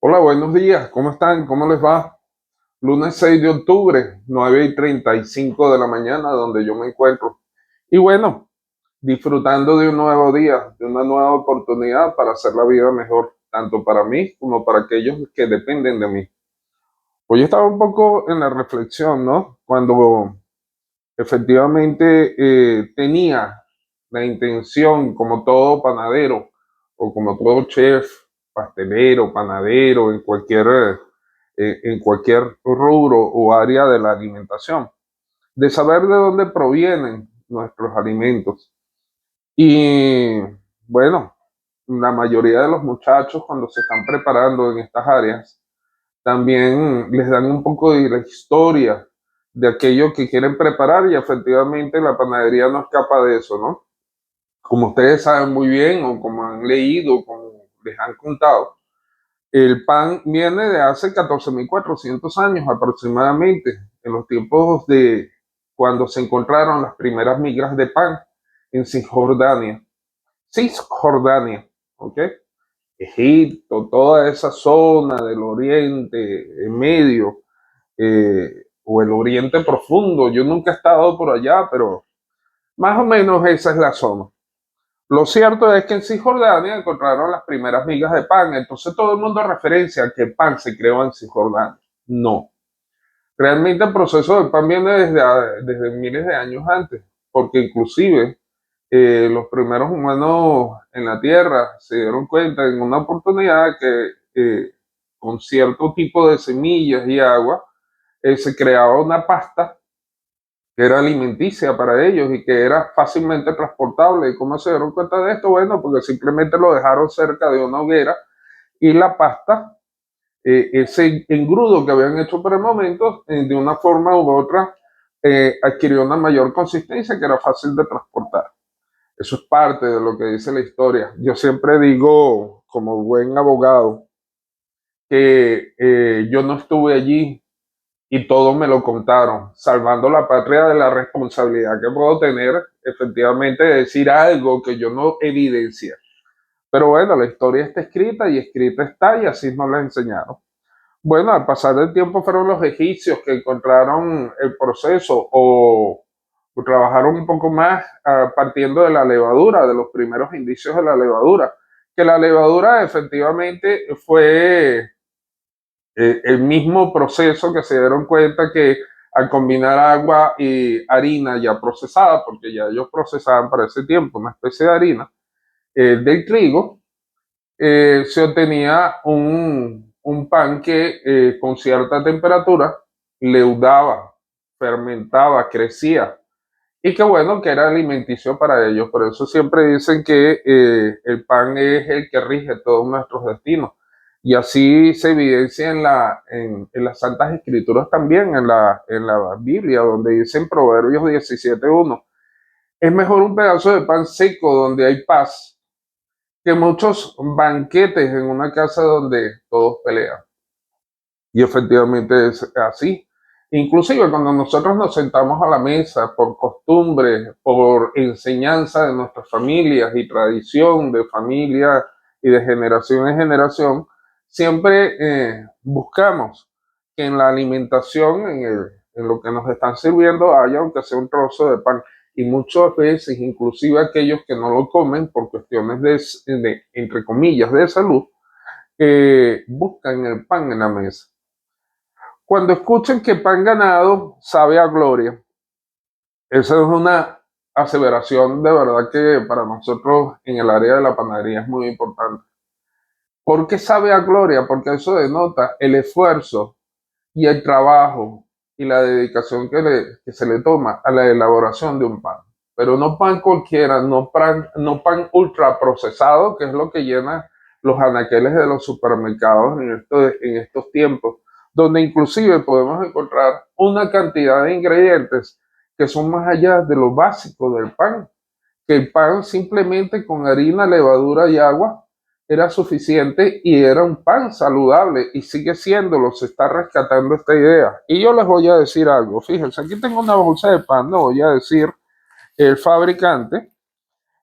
Hola, buenos días, ¿cómo están? ¿Cómo les va? Lunes 6 de octubre, 9:35 de la mañana, donde yo me encuentro. Y bueno, disfrutando de un nuevo día, de una nueva oportunidad para hacer la vida mejor, tanto para mí como para aquellos que dependen de mí. Hoy estaba un poco en la reflexión, ¿no? Cuando efectivamente tenía la intención, como todo panadero o como todo chef, pastelero, panadero, en cualquier rubro o área de la alimentación, de saber de dónde provienen nuestros alimentos. Y bueno, la mayoría de los muchachos cuando se están preparando en estas áreas, también les dan un poco de la historia de aquello que quieren preparar y efectivamente la panadería no escapa de eso, ¿no? Como ustedes saben muy bien o como han leído, como les han contado, el pan viene de hace 14.400 años aproximadamente, en los tiempos de cuando se encontraron las primeras migras de pan en Cisjordania. Cisjordania, ¿ok? Egipto, toda esa zona del Oriente Medio, o el Oriente Profundo. Yo nunca he estado por allá, pero más o menos esa es la zona. Lo cierto es que en Cisjordania encontraron las primeras migas de pan, entonces todo el mundo referencia que el pan se creó en Cisjordania. No, realmente el proceso del pan viene desde miles de años antes, porque inclusive los primeros humanos en la Tierra se dieron cuenta en una oportunidad que con cierto tipo de semillas y agua se creaba una pasta que era alimenticia para ellos y que era fácilmente transportable. ¿Y cómo se dieron cuenta de esto? Bueno, porque simplemente lo dejaron cerca de una hoguera y la pasta, ese engrudo que habían hecho por el momento, de una forma u otra, adquirió una mayor consistencia que era fácil de transportar. Eso es parte de lo que dice la historia. Yo siempre digo, como buen abogado, que yo no estuve allí y todo me lo contaron, salvando la patria de la responsabilidad que puedo tener, efectivamente, de decir algo que yo no evidencia. Pero bueno, la historia está escrita y escrita está y así nos la enseñaron. Bueno, al pasar del tiempo fueron los egipcios que encontraron el proceso o trabajaron un poco más partiendo de la levadura, de los primeros indicios de la levadura, que la levadura efectivamente fue el mismo proceso que se dieron cuenta que al combinar agua y harina ya procesada, porque ya ellos procesaban para ese tiempo una especie de harina del trigo, se obtenía un pan que con cierta temperatura leudaba, fermentaba, crecía y que bueno, que era alimenticio para ellos. Por eso siempre dicen que el pan es el que rige todos nuestros destinos. Y así se evidencia en las Santas Escrituras también, en la Biblia, donde dicen Proverbios 17:1. Es mejor un pedazo de pan seco donde hay paz que muchos banquetes en una casa donde todos pelean. Y efectivamente es así. Inclusive cuando nosotros nos sentamos a la mesa por costumbre, por enseñanza de nuestras familias y tradición de familia y de generación en generación, siempre buscamos que en la alimentación, en lo que nos están sirviendo, haya aunque sea un trozo de pan. Y muchas veces, inclusive aquellos que no lo comen por cuestiones entre comillas, de salud, buscan el pan en la mesa. Cuando escuchen que pan ganado sabe a gloria, esa es una aseveración de verdad que para nosotros en el área de la panadería es muy importante. ¿Por qué sabe a gloria? Porque eso denota el esfuerzo y el trabajo y la dedicación que se le toma a la elaboración de un pan. Pero no pan cualquiera, no pan ultra procesado, que es lo que llena los anaqueles de los supermercados en estos tiempos, donde inclusive podemos encontrar una cantidad de ingredientes que son más allá de lo básico del pan, que el pan simplemente con harina, levadura y agua era suficiente y era un pan saludable y sigue siéndolo, se está rescatando esta idea. Y yo les voy a decir algo, fíjense, aquí tengo una bolsa de pan, no voy a decir el fabricante,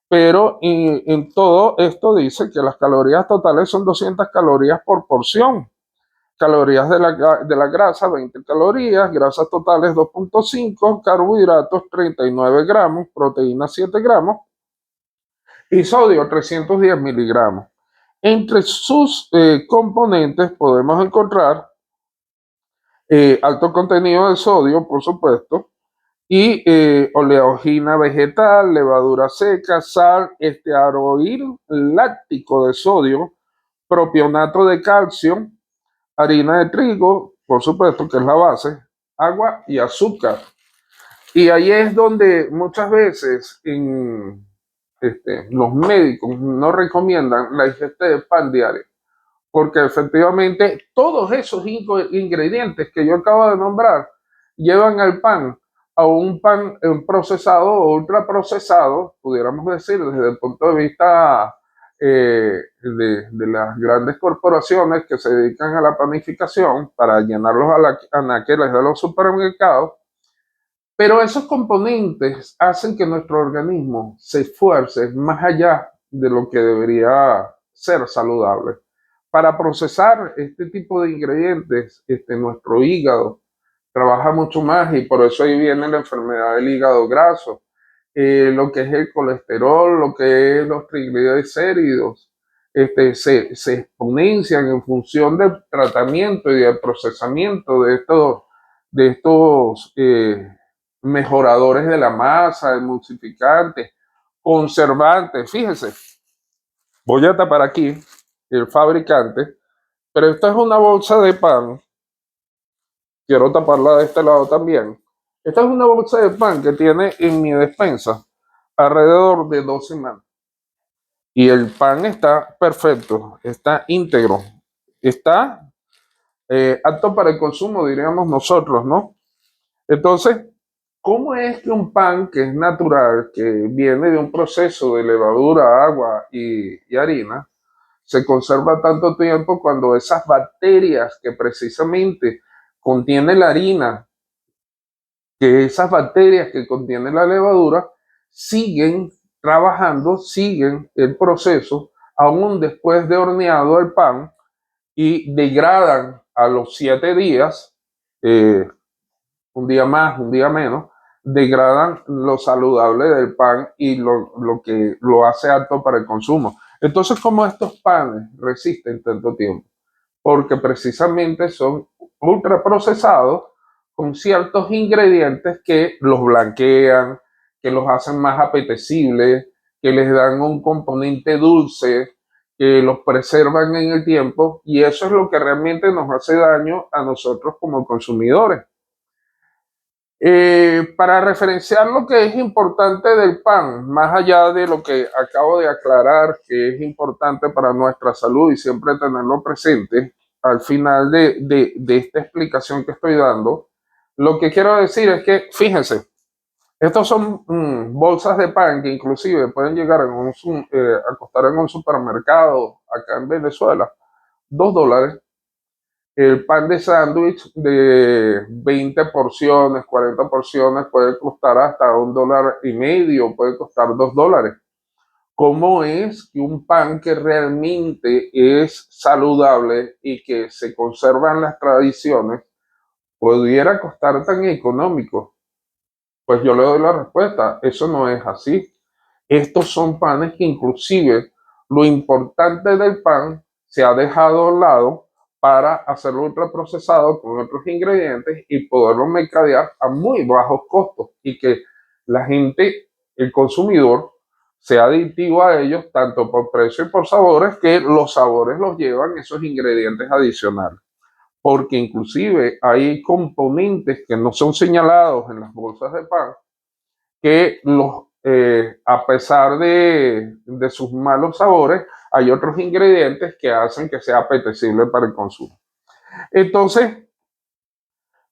pero en todo esto dice que las calorías totales son 200 calorías por porción. Calorías de la grasa, 20 calorías, grasas totales 2,5, carbohidratos 39 gramos, proteínas 7 gramos y sodio 310 miligramos. Entre sus componentes podemos encontrar alto contenido de sodio, por supuesto, y oleagina vegetal, levadura seca, sal, estearoil láctico de sodio, propionato de calcio, harina de trigo, por supuesto, que es la base, agua y azúcar. Y ahí es donde muchas veces los médicos no recomiendan la ingesta de pan diario, porque efectivamente todos esos ingredientes que yo acabo de nombrar llevan al pan a un pan procesado o ultraprocesado, pudiéramos decir, desde el punto de vista de las grandes corporaciones que se dedican a la panificación para llenar los anaqueles de los supermercados. Pero esos componentes hacen que nuestro organismo se esfuerce más allá de lo que debería ser saludable. Para procesar este tipo de ingredientes, nuestro hígado trabaja mucho más y por eso ahí viene la enfermedad del hígado graso, lo que es el colesterol, lo que es los triglicéridos, se exponencian en función del tratamiento y del procesamiento de estos mejoradores de la masa, emulsificantes, conservantes. Fíjense, voy a tapar aquí el fabricante, pero esta es una bolsa de pan. Quiero taparla de este lado también. Esta es una bolsa de pan que tiene en mi despensa alrededor de 2 semanas. Y el pan está perfecto, está íntegro, está apto para el consumo, diríamos nosotros, ¿no? Entonces, ¿cómo es que un pan que es natural, que viene de un proceso de levadura, agua y harina, se conserva tanto tiempo cuando esas bacterias que precisamente contiene la harina, que esas bacterias que contiene la levadura, siguen trabajando, siguen el proceso, aún después de horneado el pan, y degradan a los 7 días, eh, un día más, un día menos, degradan lo saludable del pan y lo que lo hace apto para el consumo. Entonces, ¿cómo estos panes resisten tanto tiempo? Porque precisamente son ultraprocesados con ciertos ingredientes que los blanquean, que los hacen más apetecibles, que les dan un componente dulce, que los preservan en el tiempo y eso es lo que realmente nos hace daño a nosotros como consumidores. Para referenciar lo que es importante del pan, más allá de lo que acabo de aclarar, que es importante para nuestra salud y siempre tenerlo presente, al final de esta explicación que estoy dando, lo que quiero decir es que, fíjense, estos son bolsas de pan que inclusive pueden llegar a costar en un supermercado acá en Venezuela $2. El pan de sándwich de 20 porciones, 40 porciones puede costar hasta $1.50, puede costar $2. ¿Cómo es que un pan que realmente es saludable y que se conservan las tradiciones pudiera costar tan económico? Pues yo le doy la respuesta, eso no es así. Estos son panes que inclusive lo importante del pan se ha dejado a un lado para hacerlo ultraprocesado con otros ingredientes y poderlo mercadear a muy bajos costos y que la gente, el consumidor, sea adictivo a ellos tanto por precio y por sabores, que los sabores los llevan esos ingredientes adicionales. Porque inclusive hay componentes que no son señalados en las bolsas de pan que a pesar de sus malos sabores, hay otros ingredientes que hacen que sea apetecible para el consumo. Entonces,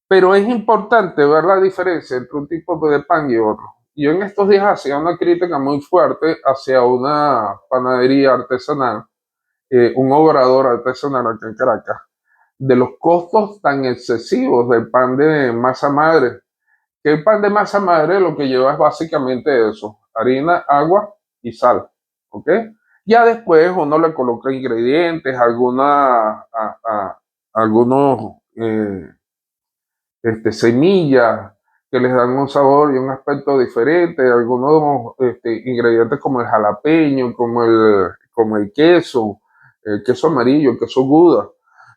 pero es importante ver la diferencia entre un tipo de pan y otro. Yo en estos días hacía una crítica muy fuerte hacia una panadería artesanal, un obrador artesanal acá en Caracas, de los costos tan excesivos del pan de masa madre. Que el pan de masa madre lo que lleva es básicamente eso, harina, agua y sal, ¿ok? Ya después uno le coloca ingredientes, algunos semillas que les dan un sabor y un aspecto diferente, algunos ingredientes como el jalapeño, como el queso amarillo, el queso Gouda,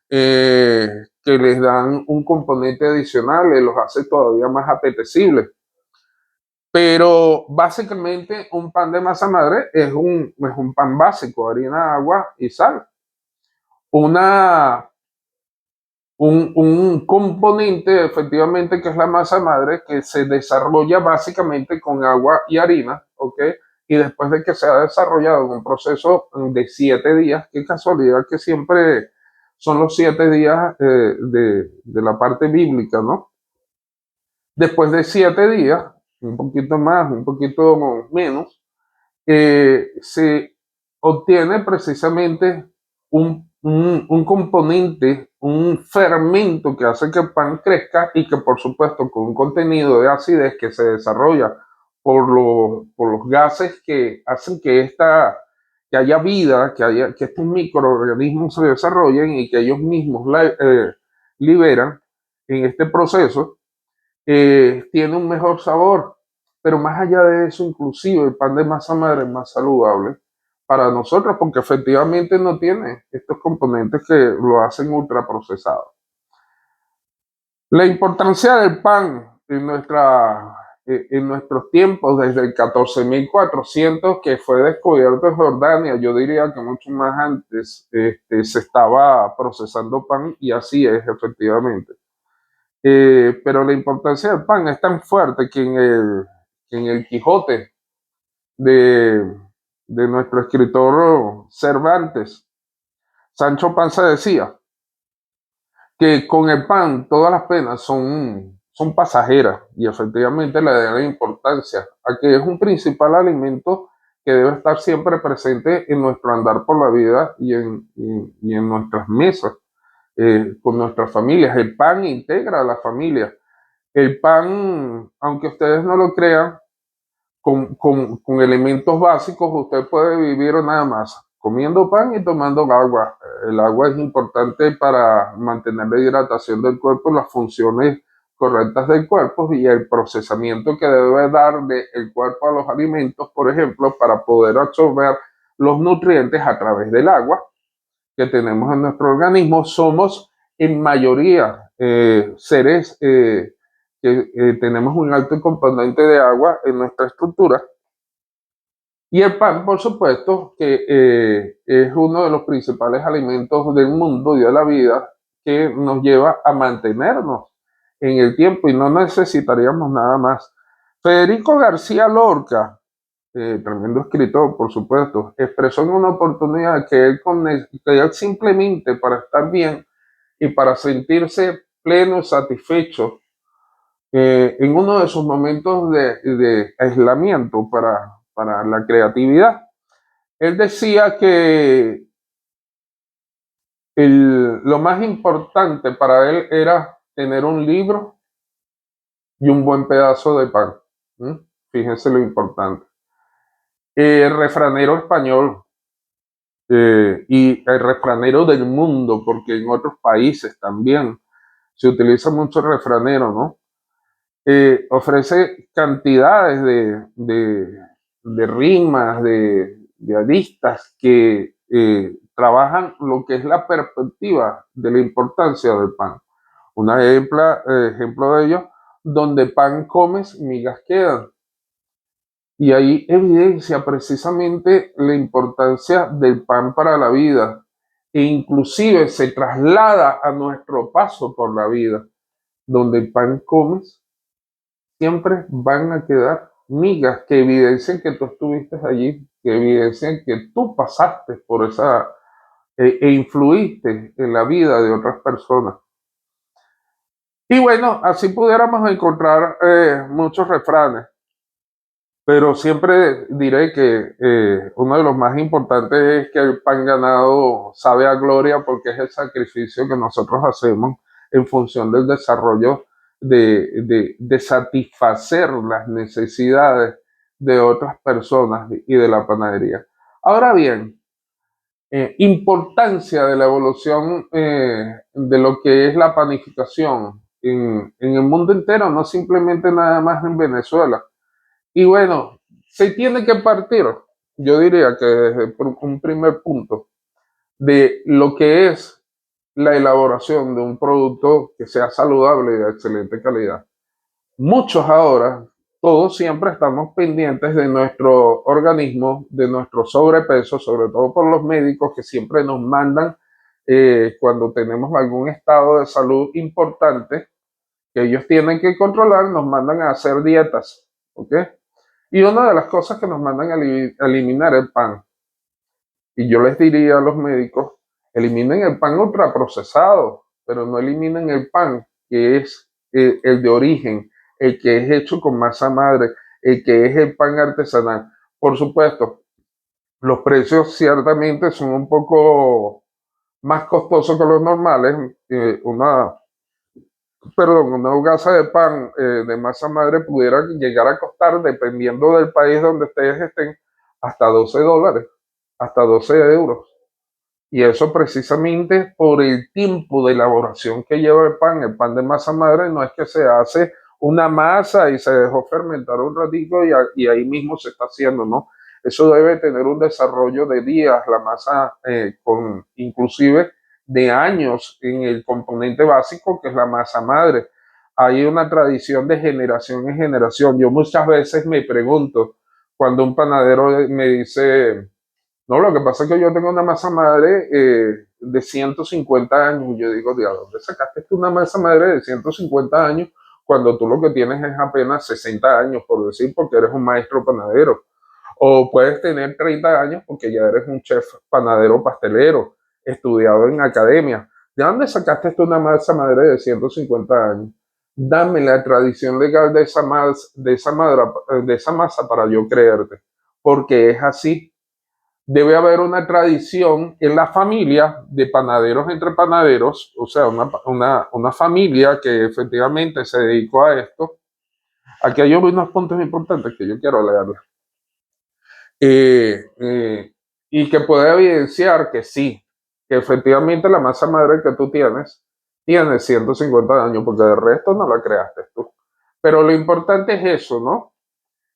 que les dan un componente adicional y los hace todavía más apetecibles. Pero básicamente un pan de masa madre es un pan básico, harina, agua y sal. Una un componente efectivamente que es la masa madre que se desarrolla básicamente con agua y harina, ¿ok? Y después de que se ha desarrollado en un proceso de 7 días, qué casualidad que siempre son los 7 días de la parte bíblica, ¿no? Después de 7 días, un poquito más, un poquito menos, se obtiene precisamente un componente, un fermento que hace que el pan crezca y que por supuesto con un contenido de acidez que se desarrolla por los gases que hacen que haya vida, que estos microorganismos se desarrollen y que ellos mismos liberan en este proceso, tiene un mejor sabor. Pero más allá de eso, inclusive el pan de masa madre es más saludable para nosotros porque efectivamente no tiene estos componentes que lo hacen ultraprocesado. La importancia del pan en nuestros tiempos, desde el 14.400 que fue descubierto en Jordania, yo diría que mucho más antes se estaba procesando pan y así es efectivamente. Pero la importancia del pan es tan fuerte que en el Quijote de, de nuestro escritor Cervantes, Sancho Panza decía que con el pan todas las penas son pasajeras y efectivamente le da la importancia a que es un principal alimento que debe estar siempre presente en nuestro andar por la vida y en nuestras mesas con nuestras familias. El pan integra a la familia. El pan, aunque ustedes no lo crean, con elementos básicos usted puede vivir nada más comiendo pan y tomando agua. El agua es importante para mantener la hidratación del cuerpo, las funciones correctas del cuerpo y el procesamiento que debe dar el cuerpo a los alimentos, por ejemplo, para poder absorber los nutrientes a través del agua que tenemos en nuestro organismo. Somos en mayoría seres que tenemos un alto componente de agua en nuestra estructura. Y el pan, por supuesto, que es uno de los principales alimentos del mundo y de la vida que nos lleva a mantenernos en el tiempo y no necesitaríamos nada más. Federico García Lorca, tremendo escritor, por supuesto, expresó en una oportunidad que él simplemente para estar bien y para sentirse pleno, satisfecho, en uno de sus momentos de aislamiento para la creatividad, él decía que lo más importante para él era tener un libro y un buen pedazo de pan. ¿Mm? Fíjense lo importante. El refranero español y el refranero del mundo, porque en otros países también se utiliza mucho el refranero, ¿no? Ofrece cantidades de rimas, de aristas que trabajan lo que es la perspectiva de la importancia del pan. Un ejemplo de ello, donde pan comes, migas quedan. Y ahí evidencia precisamente la importancia del pan para la vida e inclusive se traslada a nuestro paso por la vida, donde el pan comes, siempre van a quedar migas que evidencian que tú estuviste allí, que evidencian que tú pasaste por esa e influiste en la vida de otras personas. Y bueno, así pudiéramos encontrar muchos refranes, pero siempre diré que uno de los más importantes es que el pan ganado sabe a gloria porque es el sacrificio que nosotros hacemos en función del desarrollo de satisfacer las necesidades de otras personas y de la panadería. Ahora bien, importancia de la evolución de lo que es la panificación en el mundo entero, no simplemente nada más en Venezuela. Y bueno, se tiene que partir, yo diría que desde un primer punto, de lo que es la elaboración de un producto que sea saludable y de excelente calidad. Muchos ahora, todos siempre estamos pendientes de nuestro organismo, de nuestro sobrepeso, sobre todo por los médicos que siempre nos mandan cuando tenemos algún estado de salud importante que ellos tienen que controlar, nos mandan a hacer dietas, ¿ok? Y una de las cosas que nos mandan a eliminar el pan. Y yo les diría a los médicos, eliminen el pan ultraprocesado, pero no eliminen el pan que es el de origen, el que es hecho con masa madre, el que es el pan artesanal. Por supuesto, los precios ciertamente son un poco más costosos que los normales. Una hogaza de pan de masa madre pudiera llegar a costar, dependiendo del país donde ustedes estén, hasta $12, hasta 12 euros. Y eso precisamente por el tiempo de elaboración que lleva el pan. El pan de masa madre no es que se hace una masa y se dejó fermentar un ratito y ahí mismo se está haciendo, ¿no? Eso debe tener un desarrollo de días, la masa con inclusive de años en el componente básico que es la masa madre. Hay una tradición de generación en generación. Yo muchas veces me pregunto, cuando un panadero me dice, no, lo que pasa es que yo tengo una masa madre de 150 años. Y yo digo, ¿de dónde sacaste tú una masa madre de 150 años cuando tú lo que tienes es apenas 60 años, por decir, porque eres un maestro panadero? O puedes tener 30 años porque ya eres un chef panadero pastelero, estudiado en academia. ¿De dónde sacaste tú una masa madre de 150 años? Dame la tradición legal de esa masa para yo creerte, porque es así. Debe haber una tradición en la familia de panaderos entre panaderos, o sea, una familia que efectivamente se dedicó a esto. Aquí hay unos puntos importantes que yo quiero leerles. Eh, eh, y que puede evidenciar que sí, que efectivamente la masa madre que tú tienes tiene 150 años, porque de resto no la creaste tú. Pero lo importante es eso, ¿no?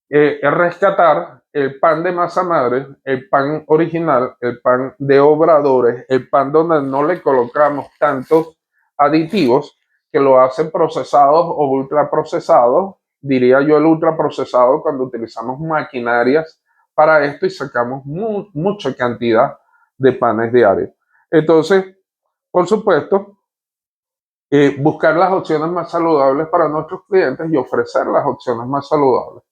Es rescatar el pan de masa madre, el pan original, el pan de obradores, el pan donde no le colocamos tantos aditivos que lo hacen procesados o ultraprocesados. Diría yo el ultraprocesado cuando utilizamos maquinarias para esto y sacamos mucha cantidad de panes diarios. Entonces, por supuesto, buscar las opciones más saludables para nuestros clientes y ofrecer las opciones más saludables,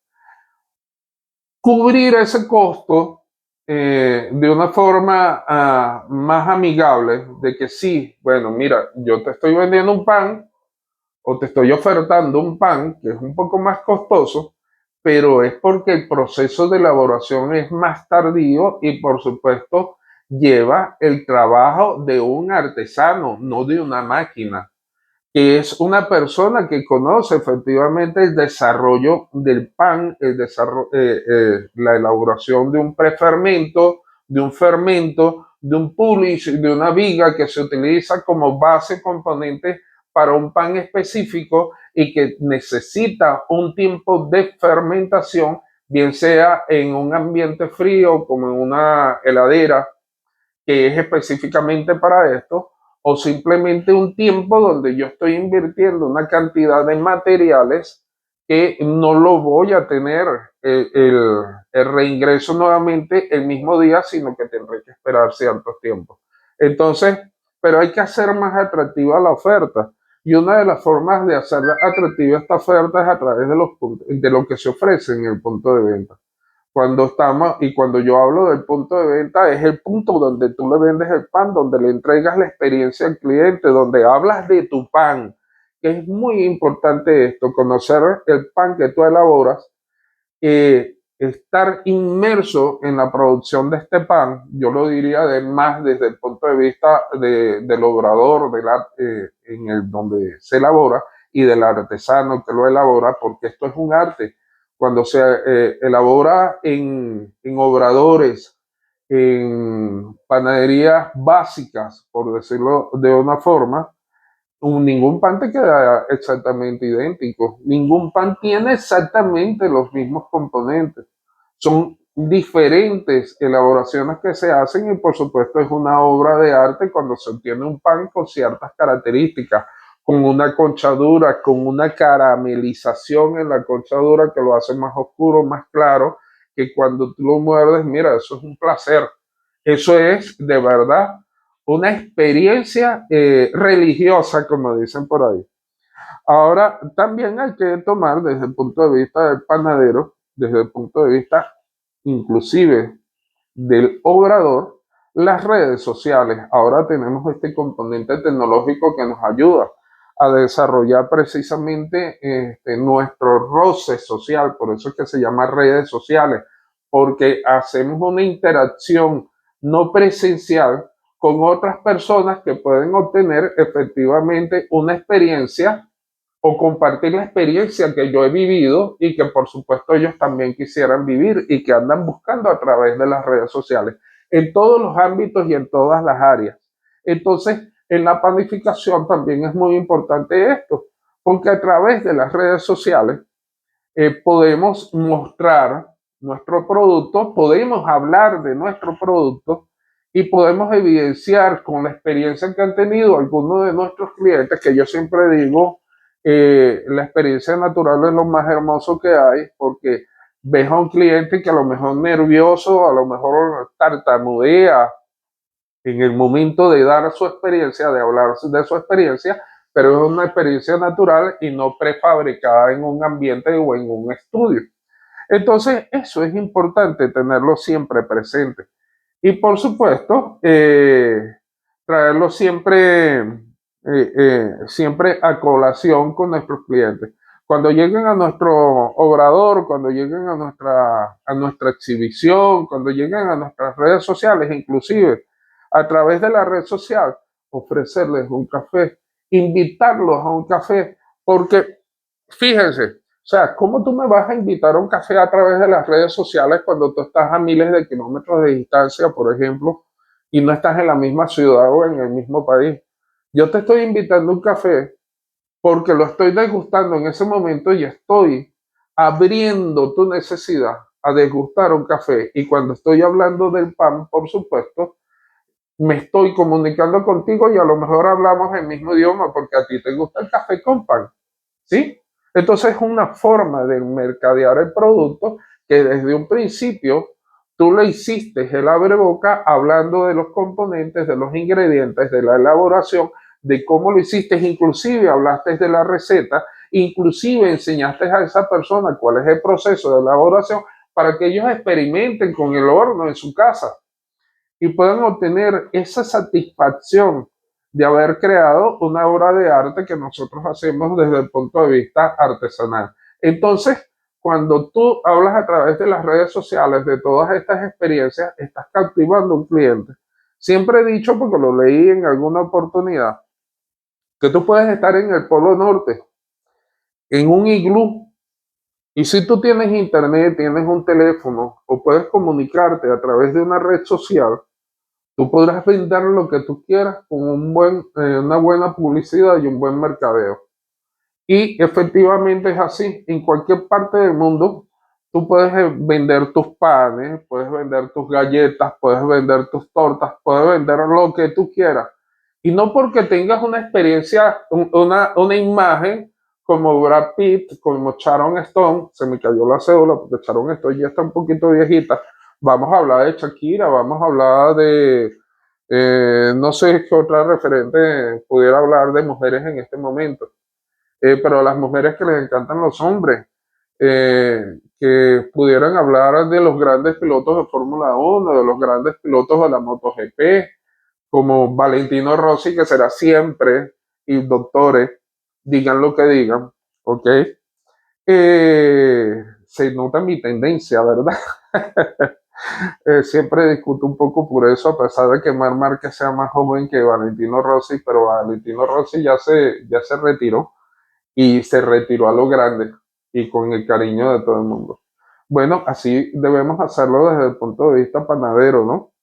cubrir ese costo de una forma más amigable, de que sí, bueno, mira, yo te estoy vendiendo un pan o te estoy ofertando un pan que es un poco más costoso, pero es porque el proceso de elaboración es más tardío y por supuesto lleva el trabajo de un artesano, no de una máquina, que es una persona que conoce efectivamente el desarrollo del pan, la elaboración de un prefermento, de un fermento, de un publish, de una viga que se utiliza como base componente para un pan específico y que necesita un tiempo de fermentación, bien sea en un ambiente frío como en una heladera que es específicamente para esto, o simplemente un tiempo donde yo estoy invirtiendo una cantidad de materiales que no lo voy a tener el reingreso nuevamente el mismo día, sino que tendré que esperar ciertos tiempos. Entonces, pero hay que hacer más atractiva la oferta. Y una de las formas de hacer atractiva esta oferta es a través de de lo que se ofrece en el punto de venta. Cuando estamos, y cuando yo hablo del punto de venta, es el punto donde tú le vendes el pan, donde le entregas la experiencia al cliente, donde hablas de tu pan, que es muy importante esto, conocer el pan que tú elaboras, estar inmerso en la producción de este pan. Yo lo diría más desde el punto de vista del obrador, en el donde se elabora, y del artesano que lo elabora, porque esto es un arte. cuando se elabora en obradores, en panaderías básicas, por decirlo de una forma, ningún pan te queda exactamente idéntico. Ningún pan tiene exactamente los mismos componentes. Son diferentes elaboraciones que se hacen y por supuesto es una obra de arte cuando se obtiene un pan con ciertas características, con una conchadura, con una caramelización en la conchadura que lo hace más oscuro, más claro, que cuando tú lo muerdes, mira, eso es un placer. Eso es de verdad una experiencia religiosa, como dicen por ahí. Ahora, también hay que tomar desde el punto de vista del panadero, desde el punto de vista inclusive del obrador, las redes sociales. Ahora tenemos este componente tecnológico que nos ayuda a desarrollar precisamente nuestro roce social, por eso es que se llama redes sociales, porque hacemos una interacción no presencial con otras personas que pueden obtener efectivamente una experiencia o compartir la experiencia que yo he vivido y que por supuesto ellos también quisieran vivir y que andan buscando a través de las redes sociales, en todos los ámbitos y en todas las áreas. Entonces, en la panificación también es muy importante esto, porque a través de las redes sociales podemos mostrar nuestro producto, podemos hablar de nuestro producto y podemos evidenciar con la experiencia que han tenido algunos de nuestros clientes, que yo siempre digo, la experiencia natural es lo más hermoso que hay, porque ves a un cliente que a lo mejor nervioso, a lo mejor tartamudea en el momento de dar su experiencia, de hablar de su experiencia, pero es una experiencia natural y no prefabricada en un ambiente o en un estudio. Entonces, eso es importante tenerlo siempre presente. Y por supuesto, traerlo siempre a colación con nuestros clientes. Cuando lleguen a nuestro obrador, cuando lleguen a nuestra exhibición, cuando lleguen a nuestras redes sociales, inclusive a través de la red social, ofrecerles un café, invitarlos a un café, porque fíjense, o sea, ¿cómo tú me vas a invitar a un café a través de las redes sociales cuando tú estás a miles de kilómetros de distancia, por ejemplo, y no estás en la misma ciudad o en el mismo país? Yo te estoy invitando a un café porque lo estoy degustando en ese momento y estoy abriendo tu necesidad a degustar un café. Y cuando estoy hablando del pan, por supuesto, me estoy comunicando contigo y a lo mejor hablamos el mismo idioma porque a ti te gusta el café con pan, ¿sí? Entonces es una forma de mercadear el producto que desde un principio tú le hiciste el abreboca hablando de los componentes, de los ingredientes, de la elaboración, de cómo lo hiciste, inclusive hablaste de la receta, inclusive enseñaste a esa persona cuál es el proceso de elaboración para que ellos experimenten con el horno en su casa y puedan obtener esa satisfacción de haber creado una obra de arte que nosotros hacemos desde el punto de vista artesanal. Entonces, cuando tú hablas a través de las redes sociales de todas estas experiencias, estás captivando a un cliente. Siempre he dicho, porque lo leí en alguna oportunidad, que tú puedes estar en el Polo Norte, en un iglú, y si tú tienes internet, tienes un teléfono o puedes comunicarte a través de una red social, tú podrás vender lo que tú quieras con una buena publicidad y un buen mercadeo. Y efectivamente es así. En cualquier parte del mundo, tú puedes vender tus panes, puedes vender tus galletas, puedes vender tus tortas, puedes vender lo que tú quieras. Y no porque tengas una experiencia, una imagen como Brad Pitt, como Sharon Stone, se me cayó la cédula porque Sharon Stone ya está un poquito viejita. Vamos a hablar de Shakira, vamos a hablar de, no sé qué otra referente pudiera hablar de mujeres en este momento, pero a las mujeres que les encantan los hombres, que pudieran hablar de los grandes pilotos de Fórmula 1, de los grandes pilotos de la MotoGP, como Valentino Rossi, que será siempre, y doctores, digan lo que digan, ¿ok? Se nota mi tendencia, ¿verdad? Siempre discuto un poco por eso, a pesar de que Marc Márquez sea más joven que Valentino Rossi, pero Valentino Rossi ya se retiró y se retiró a lo grande. y con el cariño de todo el mundo. Bueno, así debemos hacerlo desde el punto de vista panadero, ¿no?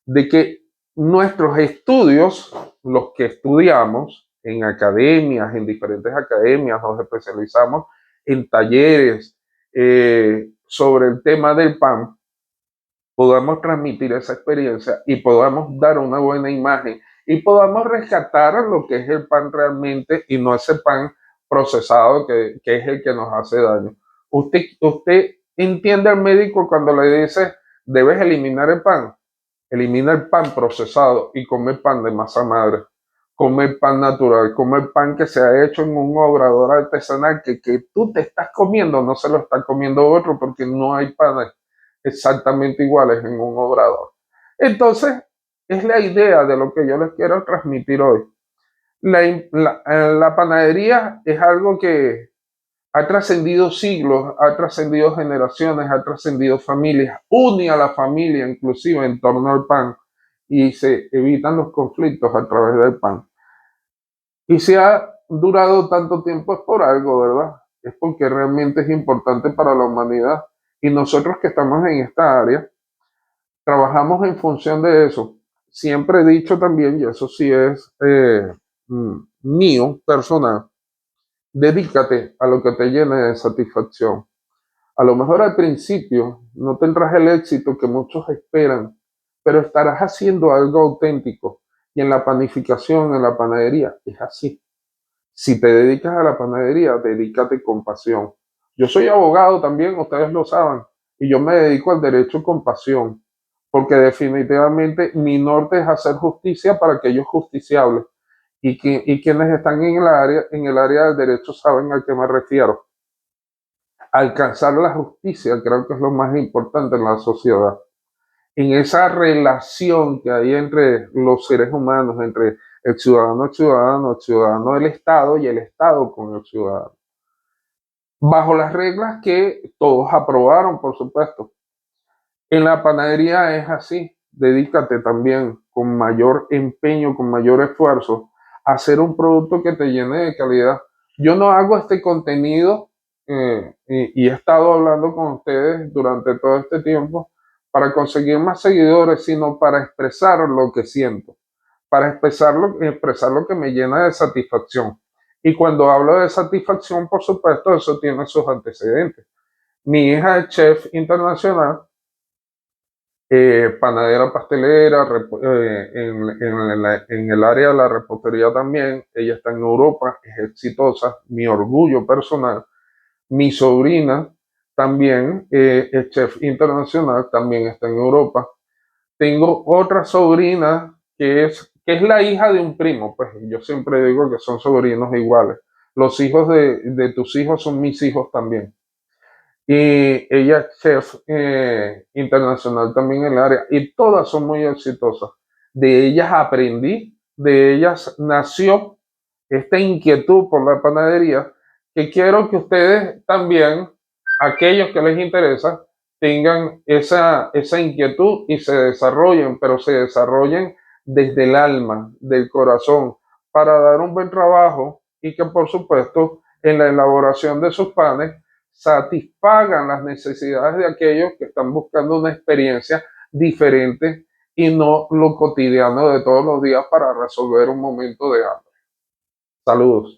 De que nuestros estudios, los que estudiamos en academias, en diferentes academias, nos especializamos en talleres sobre el tema del pan, podamos transmitir esa experiencia y podamos dar una buena imagen y podamos rescatar lo que es el pan realmente y no ese pan procesado que es el que nos hace daño. Usted entiende al médico cuando le dice, debes eliminar el pan. Elimina el pan procesado y come pan de masa madre. Come pan natural, come pan que se ha hecho en un obrador artesanal que tú te estás comiendo, no se lo está comiendo otro porque no hay panes exactamente iguales en un obrador. Entonces, es la idea de lo que yo les quiero transmitir hoy. La panadería es algo que ha trascendido siglos, ha trascendido generaciones, ha trascendido familias, une a la familia inclusive en torno al pan y se evitan los conflictos a través del pan. Y si ha durado tanto tiempo es por algo, ¿verdad? Es porque realmente es importante para la humanidad. Y nosotros que estamos en esta área, trabajamos en función de eso. Siempre he dicho también, y eso sí es mío, personal, dedícate a lo que te llene de satisfacción. A lo mejor al principio no tendrás el éxito que muchos esperan, pero estarás haciendo algo auténtico. Y en la panificación, en la panadería, es así. Si te dedicas a la panadería, dedícate con pasión. Yo soy abogado también, ustedes lo saben, y yo me dedico al derecho con pasión, porque definitivamente mi norte es hacer justicia para aquellos justiciables. Y quienes están en el área del derecho saben a qué me refiero. Alcanzar la justicia creo que es lo más importante en la sociedad. En esa relación que hay entre los seres humanos, entre el ciudadano del Estado y el Estado con el ciudadano. Bajo las reglas que todos aprobaron, por supuesto. En la panadería es así. Dedícate también con mayor empeño, con mayor esfuerzo, a hacer un producto que te llene de calidad. Yo no hago este contenido y he estado hablando con ustedes durante todo este tiempo para conseguir más seguidores, sino para expresar lo que siento, para expresar lo que me llena de satisfacción. Y cuando hablo de satisfacción, por supuesto, eso tiene sus antecedentes. Mi hija es chef internacional, panadera pastelera, en el área de la repostería también. Ella está en Europa, es exitosa, mi orgullo personal. Mi sobrina también es chef internacional, también está en Europa. Tengo otra sobrina que es la hija de un primo, pues yo siempre digo que son sobrinos iguales. Los hijos de tus hijos son mis hijos también. Y ella es chef internacional también en el área y todas son muy exitosas. De ellas aprendí, de ellas nació esta inquietud por la panadería que quiero que ustedes también, aquellos que les interesa, tengan esa inquietud y se desarrollen, pero se desarrollen desde el alma, del corazón, para dar un buen trabajo y que por supuesto en la elaboración de sus panes satisfagan las necesidades de aquellos que están buscando una experiencia diferente y no lo cotidiano de todos los días para resolver un momento de hambre. Saludos.